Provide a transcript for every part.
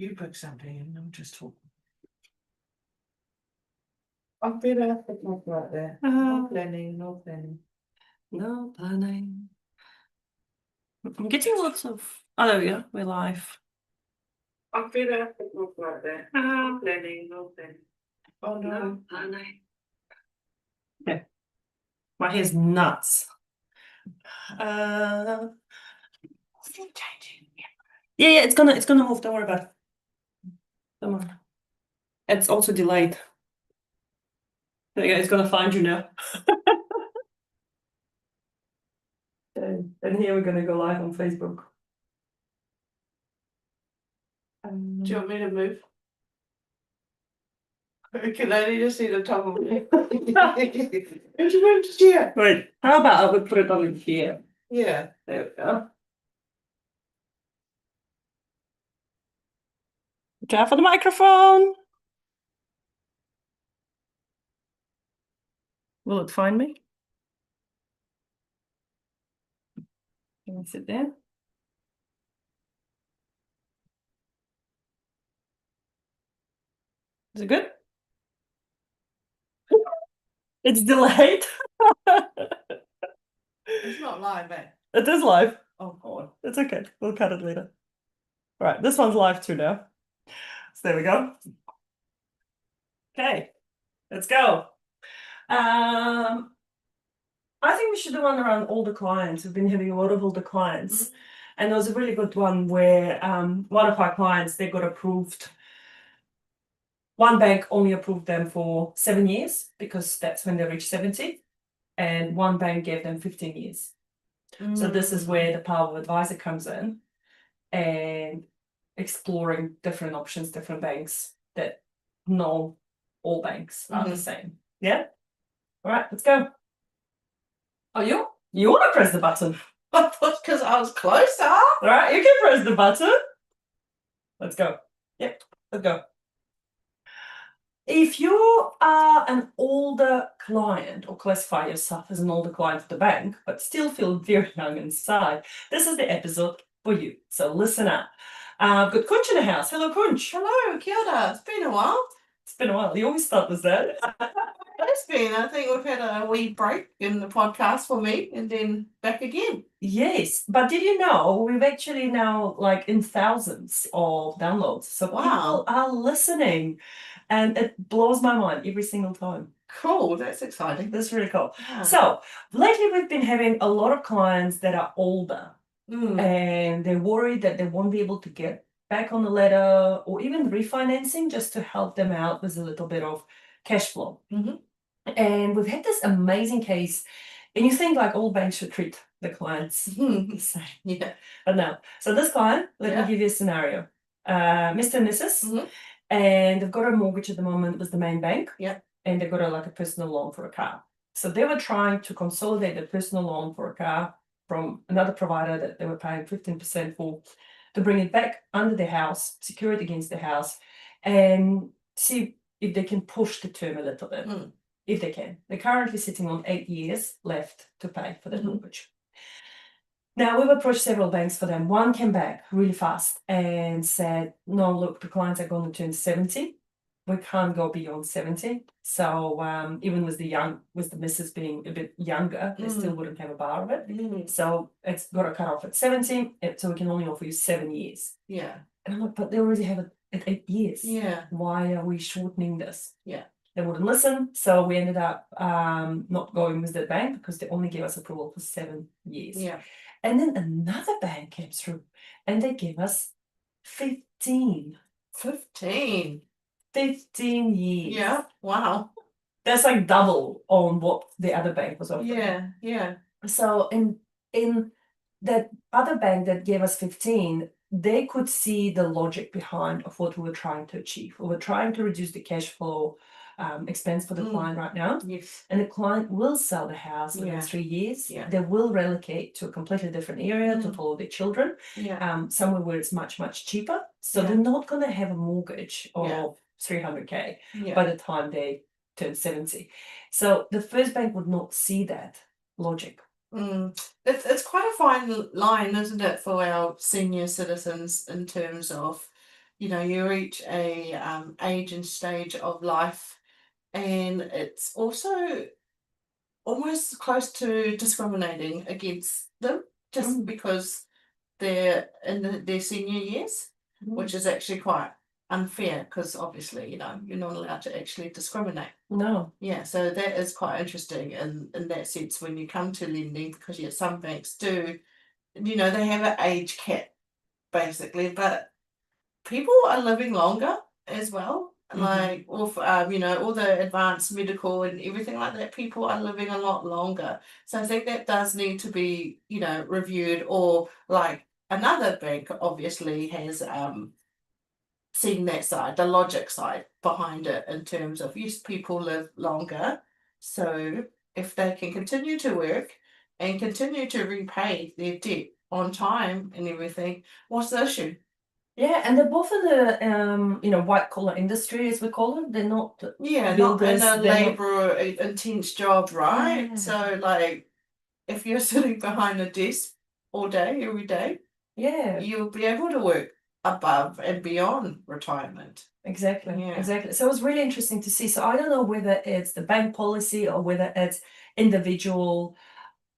You book something and I'm just talking. I've been right there. No planning. No planning. I'm getting lots of. Oh, there we go. We're live. I've been right there. No planning. Oh no. Planning. Okay. My hair's nuts. Still changing. Yeah, it's gonna move. Don't worry about it. Don't worry. It's also delayed. There you go. It's gonna find you now. And here we're gonna go live on Facebook. Do you want me to move? I can only just see the top of it. And you went to chair. Wait, how about I would put it on here? Yeah. There we go. Try for the microphone. Will it find me? Can I sit there? Is it good? It's delayed. It's not live, eh? It is live. Oh god. It's okay. We'll cut it later. All right, this one's live too now. So there we go. Okay, let's go. I think we should do one around older clients. We've been having a lot of older clients. And there was a really good one where one of our clients, they got approved. One bank only approved them for 7 years because that's when they reached 70. And one bank gave them 15 years. So this is where the power of advisor comes in and exploring different options, different banks that know all banks are the same. Yeah? All right, let's go. Oh, you want to press the button? Because I was closer. All right, you can press the button. Let's go. Yep, let's go. If you are an older client or classify yourself as an older client of the bank, but still feel very young inside, this is the episode for you. So listen up. I've got Kunch in the house. Hello, Kunch. Hello, kia ora. It's been a while. It's been a while. You always start with that. It's been. I think we've had a wee break in the podcast for me and then back again. Yes, but did you know we've actually now like in thousands of downloads. So people are listening and it blows my mind every single time. Cool, that's exciting. That's really cool. Yeah. So lately we've been having a lot of clients that are older and they're worried that they won't be able to get back on the ladder or even refinancing just to help them out with a little bit of cash flow. And we've had this amazing case, and you think like all banks should treat the clients the same. Yeah. But no. So this client, let me give you a scenario. Mr. and Mrs. And they've got a mortgage at the moment with the main bank. Yeah. And they've got a personal loan for a car. So they were trying to consolidate the personal loan for a car from another provider that they were paying 15% for to bring it back under their house, secure it against the house, and see if they can push the term a little bit. If they can. They're currently sitting on 8 years left to pay for the mortgage. Now, we've approached several banks for them. One came back really fast and said, no, look, the clients are going to turn 70. We can't go beyond 70. So even with the missus being a bit younger, they still wouldn't have a bar of it. So it's got to cut off at 70. So we can only offer you 7 years. Yeah. And I'm like, but they already have it at 8 years. Yeah. Why are we shortening this? Yeah. They wouldn't listen, so we ended up not going with the bank because they only gave us approval for 7 years. Yeah. And then another bank came through and they gave us 15. 15. 15 years. Yeah. Wow. That's like double on what the other bank was offering. Yeah. Yeah. So in that other bank that gave us 15, they could see the logic behind of what we were trying to achieve. We were trying to reduce the cash flow expense for the client right now. Yes. And the client will sell the house within 3 years. Yeah. They will relocate to a completely different area to follow their children, somewhere where it's much, much cheaper. So they're not going to have a mortgage of 300K by the time they turn 70. So the first bank would not see that logic. It's quite a fine line, isn't it, for our senior citizens in terms of, you know, you reach a age and stage of life, and it's also almost close to discriminating against them just Mm. because they're in their senior years, Mm. which is actually quite unfair because obviously, you know, you're not allowed to actually discriminate. No. Yeah, so that is quite interesting in that sense when you come to lending, because yeah, some banks do, you know, they have an age cap basically, but people are living longer as well. Mhm. Like, with you know, all the advanced medical and everything like that, people are living a lot longer. So I think that does need to be, you know, reviewed. Or like another bank obviously has seen that side, the logic side behind it, in terms of yes, people live longer. So if they can continue to work and continue to repay their debt on time and everything, what's the issue? Yeah, and they're both in the white collar industry, as we call it. They're not Yeah, not in builders. a They're not. labour intense job, right? Yeah. So like if you're sitting behind a desk all day, every day, Yeah, you'll be able to work above and beyond retirement. exactly, Yeah. exactly. So it was really interesting to see. So I don't know whether it's the bank policy or whether it's individual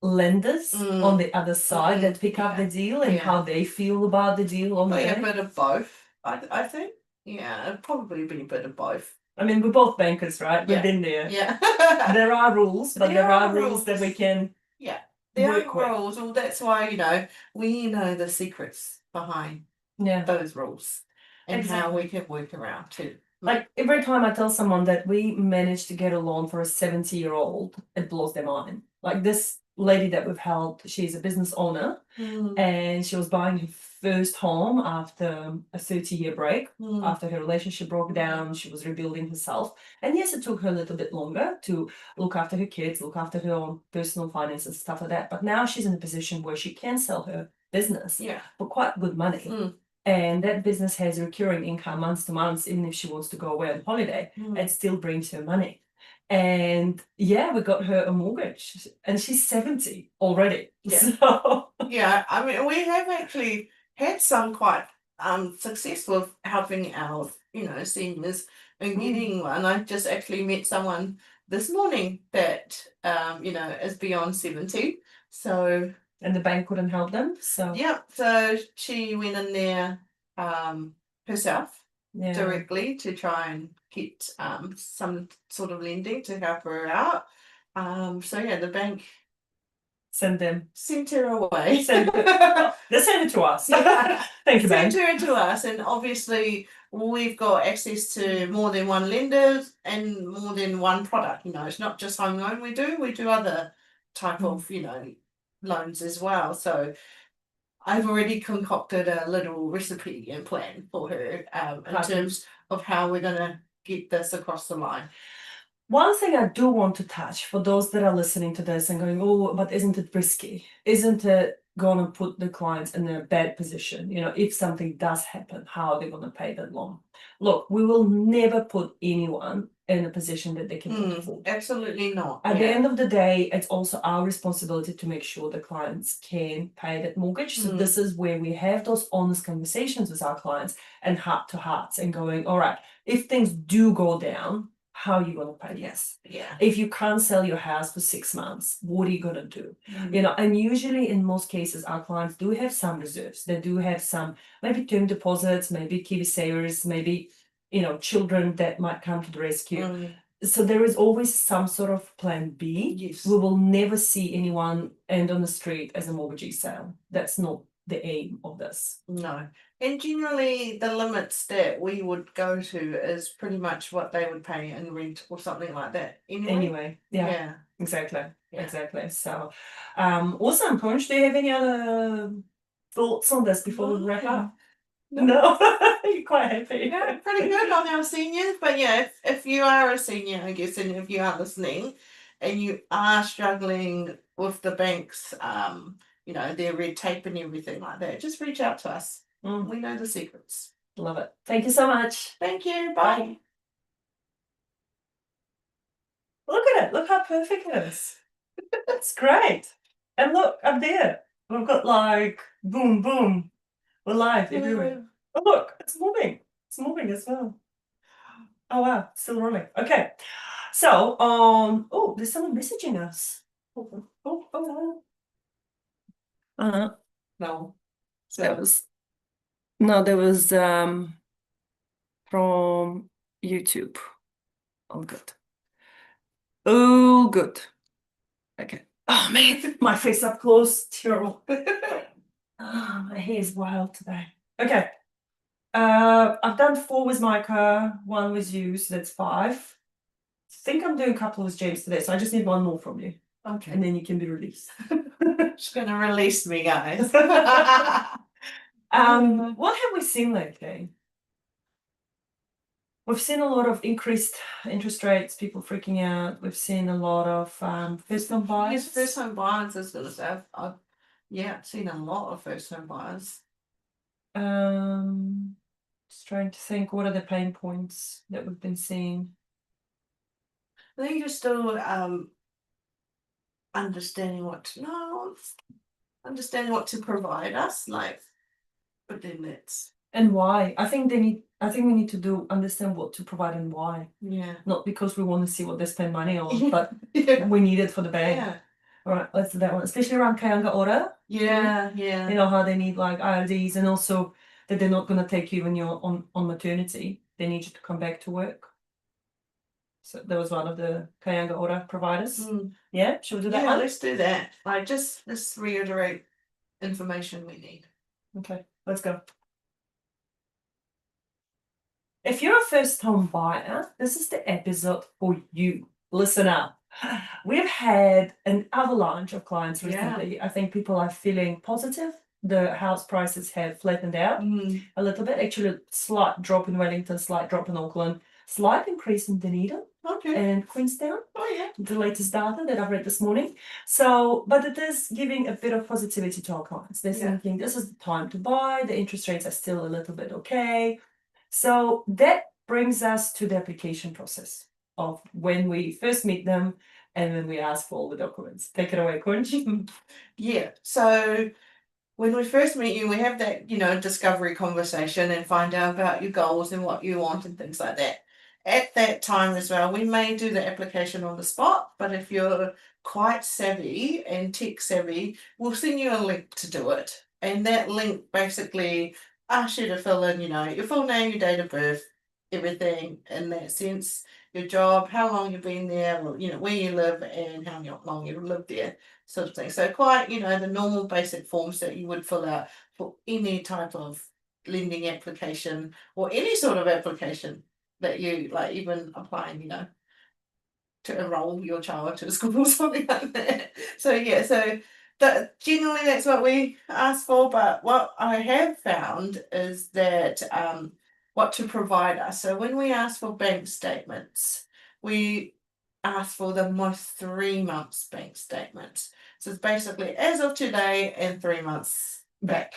lenders on the other side that pick up the deal and yeah. how they feel about the deal on the Probably a day. bit of both, I think. Yeah, it'd probably be a bit of both. I mean, we're both bankers, right? We've Yeah. been there. Yeah. There are rules, but there are rules that we rules. can Yeah. There work are with. rules. Well, that's why, you know, we know the secrets behind Yeah. those rules and how Exactly. we can work around too. Like every time I tell someone that we managed to get a loan for a 70-year-old, it blows their mind. Like this lady that we've helped, she's a business owner Mm, and she was buying her first home after a 30-year break. mm, After her relationship broke down, she was rebuilding herself. And yes, it took her a little bit longer to look after her kids, look after her own personal finances, stuff like that. But now she's in a position where she can sell her business yeah. for quite good money. Mm, And that business has recurring income months to months, even if she wants to go away on holiday, mm. it still brings her money. And yeah, we got her a mortgage and she's 70 already. Yeah. So Yeah, I mean, we have actually had some quite success with helping our, you know, seniors and getting one. I just actually met someone this morning that you know, is beyond 70. So and the bank couldn't help them. So yeah, so she went in there herself yeah. directly to try and get some sort of lending to help her out. So yeah, the bank Send them. sent her away. Send it. They send it to us. Yeah. Thank you, Sent bank. her to us, and obviously we've got access to more than one lender and more than one product. You know, it's not just home loan we do other type of, you know, loans as well. So I've already concocted a little recipe and plan for her in Lovely. terms of how we're gonna get this across the line. One thing I do want to touch for those that are listening to this and going, oh, but isn't it risky? Isn't it going to put the clients in a bad position? You know, if something does happen, how are they going to pay that loan? Look, we will never put anyone in a position that they cannot afford. Absolutely not. At the end of the day, it's also our responsibility to make sure the clients can pay that mortgage. So this is where we have those honest conversations with our clients and heart to hearts and going, all right, if things do go down, how are you going to pay this? Yeah. If you can't sell your house for 6 months, what are you going to do? Mm. You know, and usually in most cases, our clients do have some reserves. They do have some, maybe term deposits, maybe kiwi savers, maybe, you know, children that might come to the rescue. So there is always some sort of plan B. Yes. We will never see anyone end on the street as a mortgagee sale. That's not the aim of this. No. And generally the limits that we would go to is pretty much what they would pay in rent or something like that. Anyway, yeah, Yeah. exactly. Yeah. Exactly. So awesome. Conch, do you have any other thoughts on this before we wrap up? No. You're quite happy. Yeah, pretty good on our seniors. But yeah, if you are a senior, I guess, and if you are listening and you are struggling with the banks, you know, their red tape and everything like that, just reach out to us. We know the secrets. Love it. Thank you so much. Thank you. Bye. Look at it. Look how perfect it is. It's great. And look up there. We've got like boom, boom. We're live everywhere. Oh, look, it's moving. It's moving as well. Oh wow, still rolling. Okay. So, oh, there's someone messaging us. Oh. No. That was from YouTube. All good. Oh, good. Okay. Oh man, my face up close. Terrible. My hair is wild today. Okay. I've done 4 with Micah, 1 with you, so that's 5. I think I'm doing a couple with James today, so I just need 1 more from you, Okay. and then you can be released. She's gonna release me, guys. What have we seen lately? We've seen a lot of increased interest rates, people freaking out. We've seen a lot of first home buyers. Yes, first home buyers is gonna say, I've seen a lot of first home buyers. Just trying to think, what are the pain points that we've been seeing? I think you're still understanding what to provide us, like, but then it's And why? I think we need to understand what to provide and why. yeah. Not because we want to see what they spend money on, but yeah. we need it for the bank. Yeah. All right, let's do that one. Especially around Kayanga Ora. Yeah, You yeah. know how they need like IRDs, and also that they're not gonna take you when you're on maternity. They need you to come back to work. So that was one of the Kayanga Ora providers. Mm. Yeah, should we do that Yeah, one? let's do that. Like, just let's reiterate information we need. Okay, let's go. If you're a first home buyer, this is the episode for you. Listen up. We've had an avalanche of clients recently. I think people are feeling positive. The house prices have flattened out a little bit. Actually, slight drop in Wellington, slight drop in Auckland, slight increase in Dunedin Okay. and Queenstown. Oh yeah. The latest data that I've read this morning. So, but it is giving a bit of positivity to our clients. They're Yeah. thinking this is the time to buy. The interest rates are still a little bit okay. So that brings us to the application process of when we first meet them and when we ask for all the documents. Take it away, Kunj. Yeah. So when we first meet you, we have that, discovery conversation and find out about your goals and what you want and things like that. At that time as well, we may do the application on the spot, but if you're quite savvy and tech savvy, we'll send you a link to do it. And that link basically asks you to fill in, your full name, your date of birth, everything in that sense, your job, how long you've been there, or, where you live and how long you've lived there, sort of thing. So quite, the normal basic forms that you would fill out for any type of lending application or any sort of application that you like, even applying, to enroll your child to a school or something like that. So yeah, so that generally that's what we ask for. But what I have found is that what to provide us. So when we ask for bank statements, we ask for the most 3 months bank statements. So it's basically as of today and 3 months back.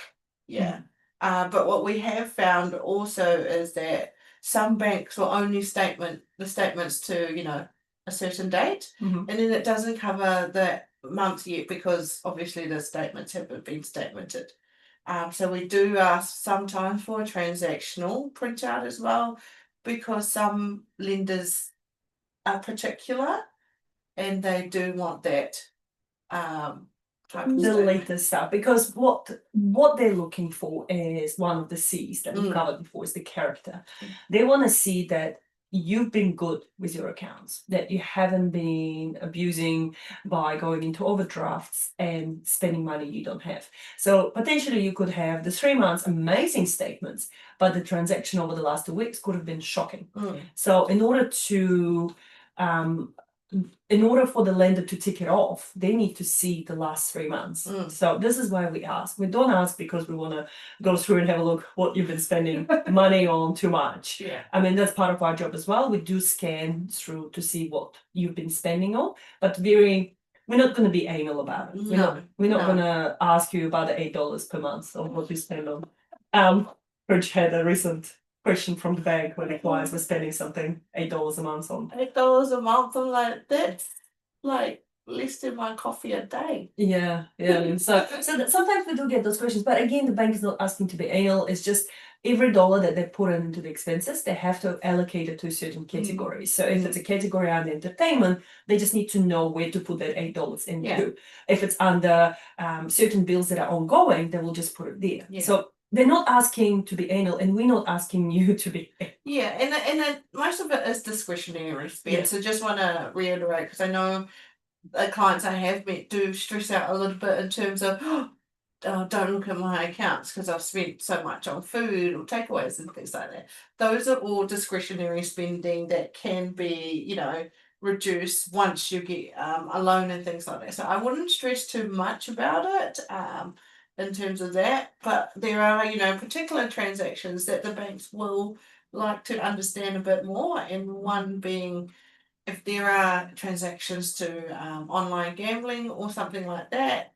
Yeah. But what we have found also is that some banks will only the statements to, a certain date, Mhm. and then it doesn't cover the month yet because obviously the statements haven't been statemented. So we do ask sometimes for a transactional printout as well, because some lenders are particular and they do want that type of The statement. latest stuff, because what they're looking for is one of the C's that we covered before, is the character. They want to see that you've been good with your accounts, that you haven't been abusing by going into overdrafts and spending money you don't have. So potentially you could have the 3 months amazing statements, but the transaction over the last 2 weeks could have been shocking. So in order for the lender to tick it off, they need to see the last 3 months. So this is why we ask. We don't ask because we want to go through and have a look what you've been spending money on too much. Yeah. I mean, that's part of our job as well. We do scan through to see what you've been spending on, but we're not going to be anal about it. We're not going to ask you about the $8 per month or what you spend on. Which had a recent question from the bank when the clients were spending something $8 a month on. $8 a month, I'm like, that's like less than my coffee a day. Yeah. So sometimes we do get those questions, but again, the bank is not asking to be anal. It's just every dollar that they put into the expenses, they have to allocate it to a certain category. So if it's a category under entertainment, they just need to know where to put that $8 into. Yeah. If it's under certain bills that are ongoing, they will just put it there. Yeah. So they're not asking to be anal, and we're not asking you to be. Yeah, and most of it is discretionary spend. Yeah. So just want to reiterate, because I know the clients I have met do stress out a little bit in terms of, oh, don't look at my accounts because I've spent so much on food or takeaways and things like that. Those are all discretionary spending that can be, you know, reduced once you get a loan and things like that. So I wouldn't stress too much about it in terms of that. But there are, you know, particular transactions that the banks will like to understand a bit more, and one being if there are transactions to online gambling or something like that,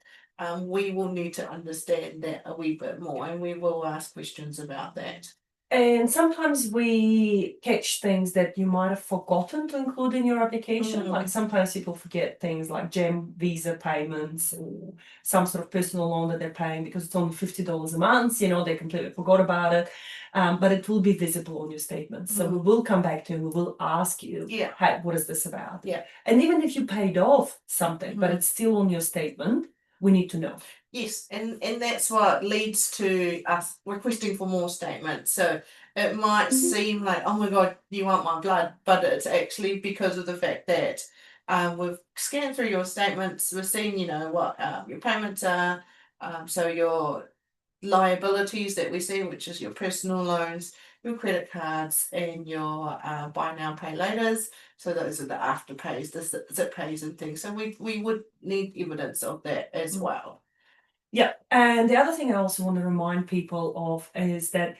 we will need to understand that a wee bit more, and we will ask questions about that. And sometimes we catch things that you might have forgotten to include in your application. Like sometimes people forget things like GEM Visa payments or some sort of personal loan that they're paying because it's only $50 a month. You know, they completely forgot about it. But it will be visible on your statement. So we will come back to you and we will ask you, Yeah. hey, what is this about? Yeah. And even if you paid off something, but it's still on your statement, we need to know. Yes, and that's what leads to us requesting for more statements. So it might seem like, oh my God, you want my blood, but it's actually because of the fact that we've scanned through your statements, we've seen, you know, what your payments are, so your liabilities that we see, which is your personal loans, your credit cards, and your buy now, pay laters. So those are the afterpays, the zip pays and things. So we would need evidence of that as well. Yeah, and the other thing I also want to remind people of is that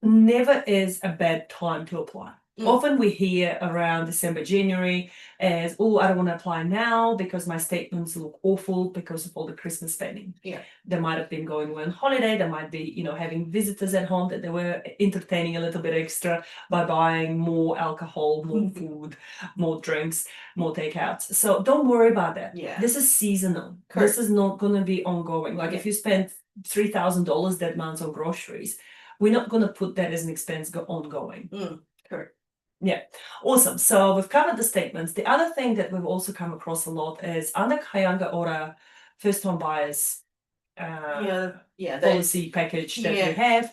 never is a bad time to apply. Often we hear around December, January as, oh, I don't want to apply now because my statements look awful because of all the Christmas spending. Yeah. They might have been going away on holiday. They might be, you know, having visitors at home that they were entertaining a little bit extra by buying more alcohol, more food, more drinks, more takeouts. So don't worry about that. Yeah. This is seasonal. Correct. This is not going to be ongoing. Like if you spend $3,000 that month on groceries, we're not going to put that as an expense ongoing. Correct. Yeah, awesome. So we've covered the statements. The other thing that we've also come across a lot is under Kāinga Ora first-time buyers policy package that we have.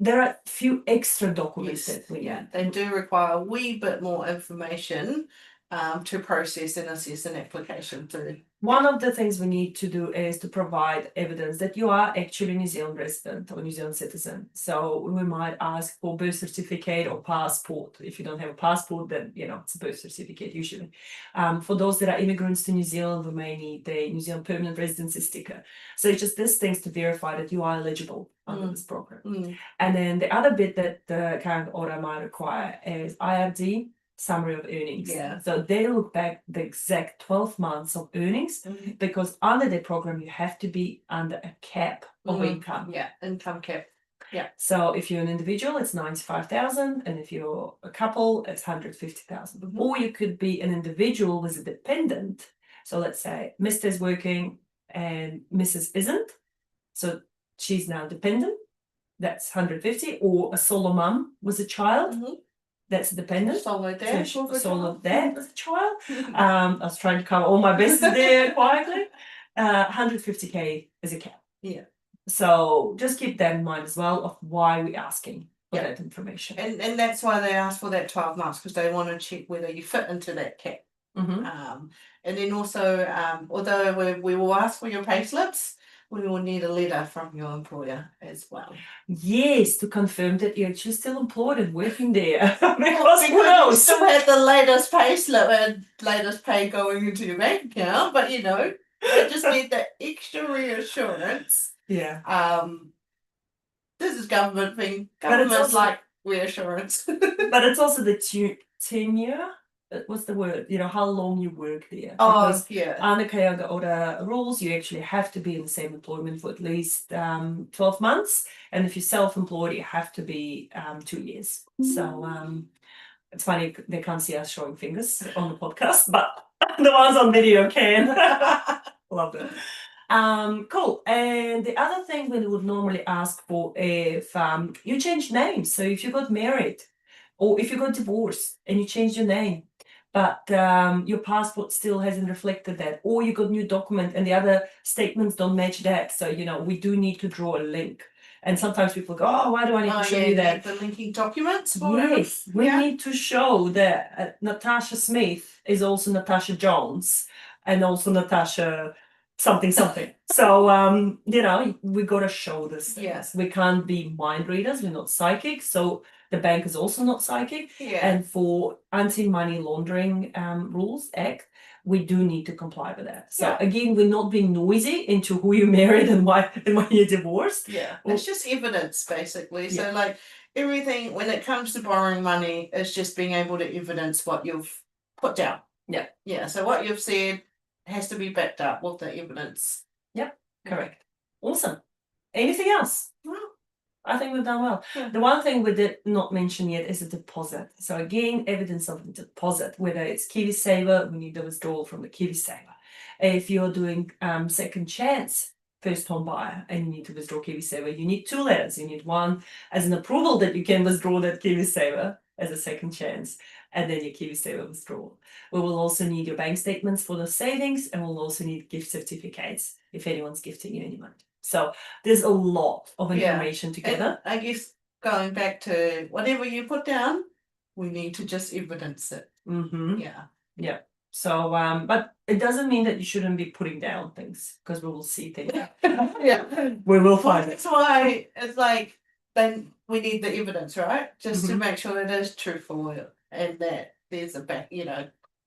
There are a few extra documents that we need. They do require a wee bit more information to process and assess an application through. One of the things we need to do is to provide evidence that you are actually a New Zealand resident or New Zealand citizen. So we might ask for birth certificate or passport. If you don't have a passport, then you know it's a birth certificate usually. For those that are immigrants to New Zealand, we may need the New Zealand permanent residency sticker. So it's just these things to verify that you are eligible under this program. And then the other bit that the current order might require is IRD. Summary of earnings. Yeah. So they look back the exact 12 months of earnings because under the program you have to be under a cap of income. Yeah, income cap. Yeah. So if you're an individual, it's 95,000, and if you're a couple, it's 150,000. Or you could be an individual with a dependent. So let's say Mr. is working and Mrs. isn't. So she's now dependent. That's 150, or a solo mum with a child. That's dependent. Solo dad. Solo dad with a child. I was trying to cover all my bases there quietly. 150K is a cap. Yeah. So just keep that in mind as well of why we're asking for that information. And that's why they ask for that 12 months, because they want to check whether you fit into that cap. And then also, although we will ask for your pay slips, we will need a letter from your employer as well. Yes, to confirm that you're actually still employed and working there. Because who knows? you still had the latest pay slip and latest pay going into your bank account, but you know, I just need that extra reassurance. Yeah. This is government thing. But it's Government's also- like reassurance. But it's also the tenure. What's the word? You know, how long you work there. Oh, Because yeah. under Kāinga Ora rules, you actually have to be in the same employment for at least 12 months. And if you're self-employed, you have to be 2 years. So it's funny, they can't see us showing fingers on the podcast, but the ones on video can. Love it. Cool. And the other thing we would normally ask for if you change names. So if you got married or if you got divorced and you changed your name, but your passport still hasn't reflected that, or you got new document and the other statements don't match that. So, we do need to draw a link. And sometimes people go, oh, why do I need to Oh, show yeah, you that? the linking documents. or whatever. Yes, we Yeah. need to show that Natasha Smith is also Natasha Jones and also Natasha something. So we gotta show this. Yes. We can't be mind readers, we're not psychic, so the bank is also not psychic. Yeah. And for anti-money laundering rules act, we do need to comply with that. So Yeah. again, we're not being noisy into who you married and why you're divorced. Yeah, Well- it's just evidence basically. So Yeah. like everything when it comes to borrowing money is just being able to evidence what you've put down. Yeah. Yeah. So what you've said has to be backed up with the evidence. Correct. Awesome. Anything else? Well, I think we've done well. Yeah. The one thing we did not mention yet is a deposit. So again, evidence of a deposit, whether it's KiwiSaver, we need the withdrawal from the KiwiSaver. If you're doing second chance first home buyer and you need to withdraw KiwiSaver, you need 2 letters. You need one as an approval that you can withdraw that KiwiSaver as a second chance, and then your KiwiSaver withdrawal. We will also need your bank statements for the savings, and we'll also need gift certificates if anyone's gifting you any money. So there's a lot of Yeah. information and together. I guess going back to whatever you put down, we need to just evidence it. Mm-hmm. Yeah. So, but it doesn't mean that you shouldn't be putting down things, because we will see things. Yeah. We will find it. That's why it's like then we need the evidence, right? Just to Mhm. make sure it is truthful and that there's a back,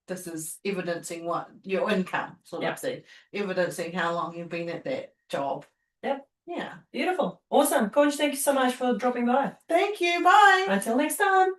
this is evidencing what your income sort Yeah. of thing, evidencing how long you've been at that job. Yep. Yeah. Beautiful. Awesome. Coach, thank you so much for dropping by. Thank you. Bye. Until next time.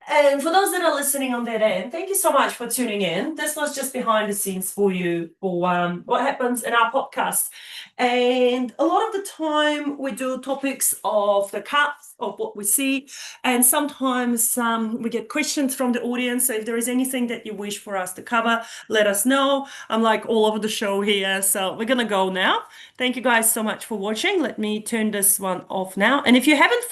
And for those that are listening on that end, thank you so much for tuning in. This was just behind the scenes for you for what happens in our podcast. And a lot of the time we do topics of the cards, of what we see. And sometimes we get questions from the audience. So if there is anything that you wish for us to cover, let us know. I'm like all over the show here. So we're going to go now. Thank you guys so much for watching. Let me turn this one off now. And if you haven't